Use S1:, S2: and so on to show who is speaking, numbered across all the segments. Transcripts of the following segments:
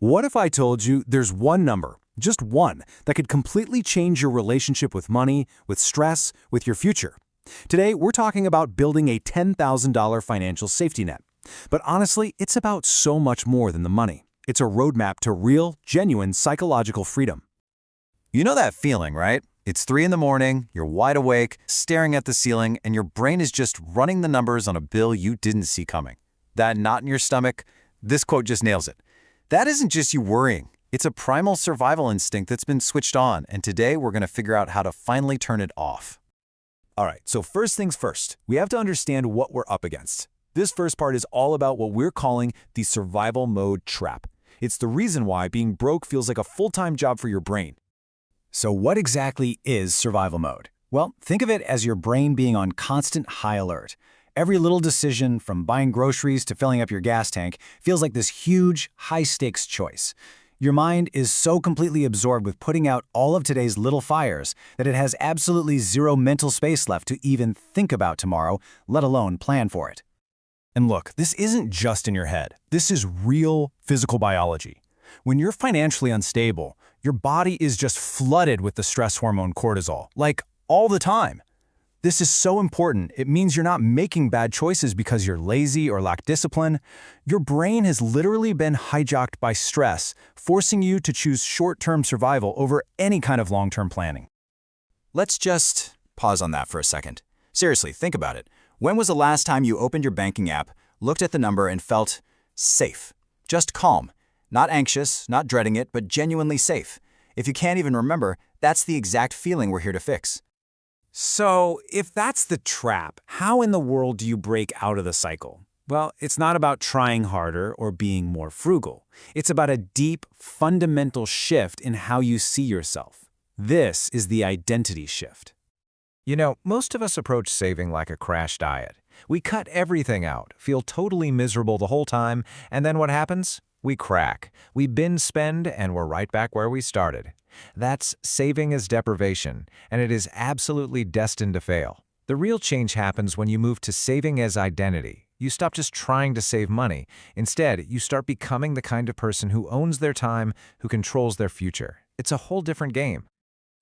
S1: What if I told you there's one number, just one, that could completely change your relationship with money, with stress, with your future? Today, we're talking about building a $10,000 financial safety net. But honestly, it's about so much more than the money. It's a roadmap to real, genuine psychological freedom.
S2: You know that feeling, right? It's 3 in the morning, you're wide awake, staring at the ceiling, and your brain is just running the numbers on a bill you didn't see coming. That knot in your stomach, this quote just nails it. That isn't just you worrying. It's a primal survival instinct that's been switched on, and today we're going to figure out how to finally turn it off.
S1: All right, so first things first, we have to understand what we're up against. This first part is all about what we're calling the survival mode trap. It's the reason why being broke feels like a full-time job for your brain. So what exactly is survival mode? Well, think of it as your brain being on constant high alert. Every little decision, from buying groceries to filling up your gas tank, feels like this huge, high-stakes choice. Your mind is so completely absorbed with putting out all of today's little fires that it has absolutely zero mental space left to even think about tomorrow, let alone plan for it. And look, this isn't just in your head. This is real physical biology. When you're financially unstable, your body is just flooded with the stress hormone cortisol, like all the time. This is so important. It means you're not making bad choices because you're lazy or lack discipline. Your brain has literally been hijacked by stress, forcing you to choose short-term survival over any kind of long-term planning.
S2: Let's just pause on that for a second. Seriously, think about it. When was the last time you opened your banking app, looked at the number, and felt safe? Just calm. Not anxious, not dreading it, but genuinely safe. If you can't even remember, that's the exact feeling we're here to fix.
S1: So, if that's the trap, how in the world do you break out of the cycle? Well, it's not about trying harder or being more frugal. It's about a deep, fundamental shift in how you see yourself. This is the identity shift.
S3: You know, most of us approach saving like a crash diet. We cut everything out, feel totally miserable the whole time, and then what happens? We crack. We binge spend, and we're right back where we started. That's saving as deprivation, and it is absolutely destined to fail. The real change happens when you move to saving as identity. You stop just trying to save money. Instead, you start becoming the kind of person who owns their time, who controls their future. It's a whole different game.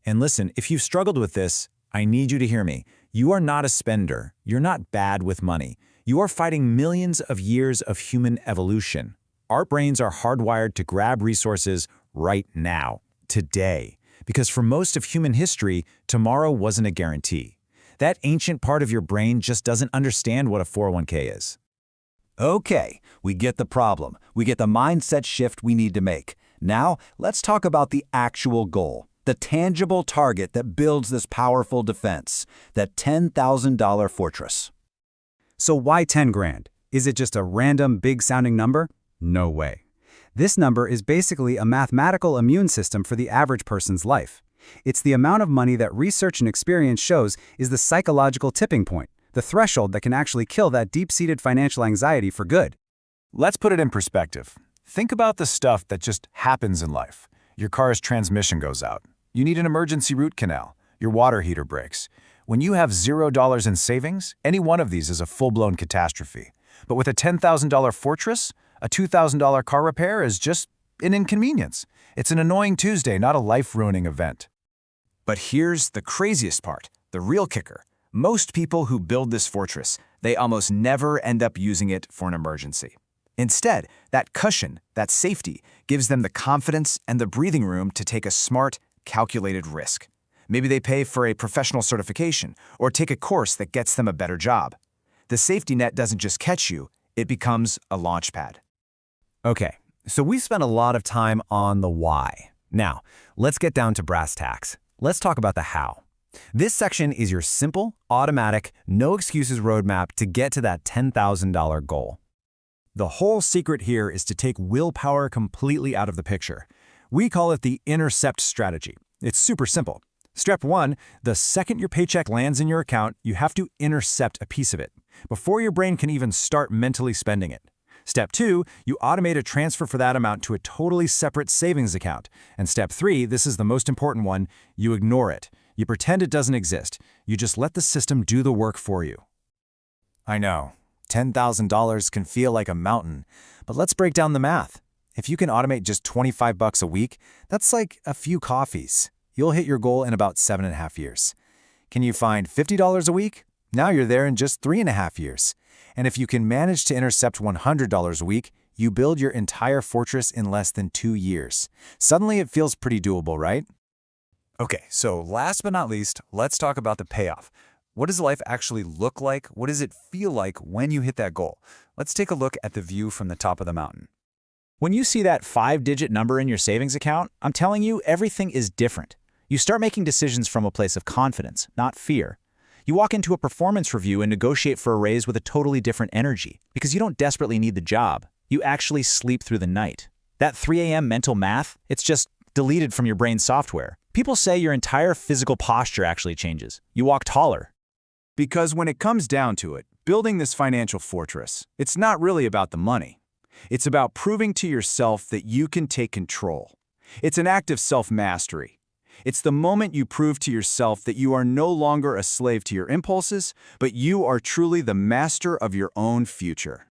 S1: And listen, if you've struggled with this, I need you to hear me. You are not a spender. You're not bad with money. You are fighting millions of years of human evolution. Our brains are hardwired to grab resources right now, today. Because for most of human history, tomorrow wasn't a guarantee. That ancient part of your brain just doesn't understand what a 401k is.
S2: Okay, we get the problem. We get the mindset shift we need to make. Now, let's talk about the actual goal. The tangible target that builds this powerful defense, that $10,000 fortress.
S4: So why 10 grand? Is it just a random big-sounding number? No way. This number is basically a mathematical immune system for the average person's life. It's the amount of money that research and experience shows is the psychological tipping point, the threshold that can actually kill that deep-seated financial anxiety for good.
S1: Let's put it in perspective. Think about the stuff that just happens in life. Your car's transmission goes out. You need an emergency root canal. Your water heater breaks. When you have $0 in savings, any one of these is a full-blown catastrophe. But with a $10,000 fortress, a $2,000 car repair is just an inconvenience. It's an annoying Tuesday, not a life-ruining event. But here's the craziest part, the real kicker. Most people who build this fortress, they almost never end up using it for an emergency. Instead, that cushion, that safety, gives them the confidence and the breathing room to take a smart, calculated risk. Maybe they pay for a professional certification or take a course that gets them a better job. The safety net doesn't just catch you, it becomes a launch pad.
S4: Okay, so we've spent a lot of time on the why. Now, let's get down to brass tacks. Let's talk about the how. This section is your simple, automatic, no excuses roadmap to get to that $10,000 goal.
S1: The whole secret here is to take willpower completely out of the picture. We call it the intercept strategy. It's super simple. Step 1, the second your paycheck lands in your account, you have to intercept a piece of it, before your brain can even start mentally spending it. Step 2, you automate a transfer for that amount to a totally separate savings account. And step 3, this is the most important one, you ignore it. You pretend it doesn't exist. You just let the system do the work for you.
S2: I know, $10,000 can feel like a mountain, but let's break down the math. If you can automate just 25 bucks a week, that's like a few coffees. You'll hit your goal in about 7.5 years. Can you find $50 a week? Now you're there in just 3.5 years. And if you can manage to intercept $100 a week, you build your entire fortress in less than 2 years. Suddenly it feels pretty doable, right?
S1: Okay, so last but not least, let's talk about the payoff. What does life actually look like? What does it feel like when you hit that goal? Let's take a look at the view from the top of the mountain.
S5: When you see that 5-digit number in your savings account, I'm telling you, everything is different. You start making decisions from a place of confidence, not fear. You walk into a performance review and negotiate for a raise with a totally different energy, because you don't desperately need the job. You actually sleep through the night. That 3 a.m. mental math, it's just deleted from your brain's software. People say your entire physical posture actually changes. You walk taller.
S1: Because when it comes down to it, building this financial fortress, it's not really about the money. It's about proving to yourself that you can take control. It's an act of self-mastery. It's the moment you prove to yourself that you are no longer a slave to your impulses, but you are truly the master of your own future.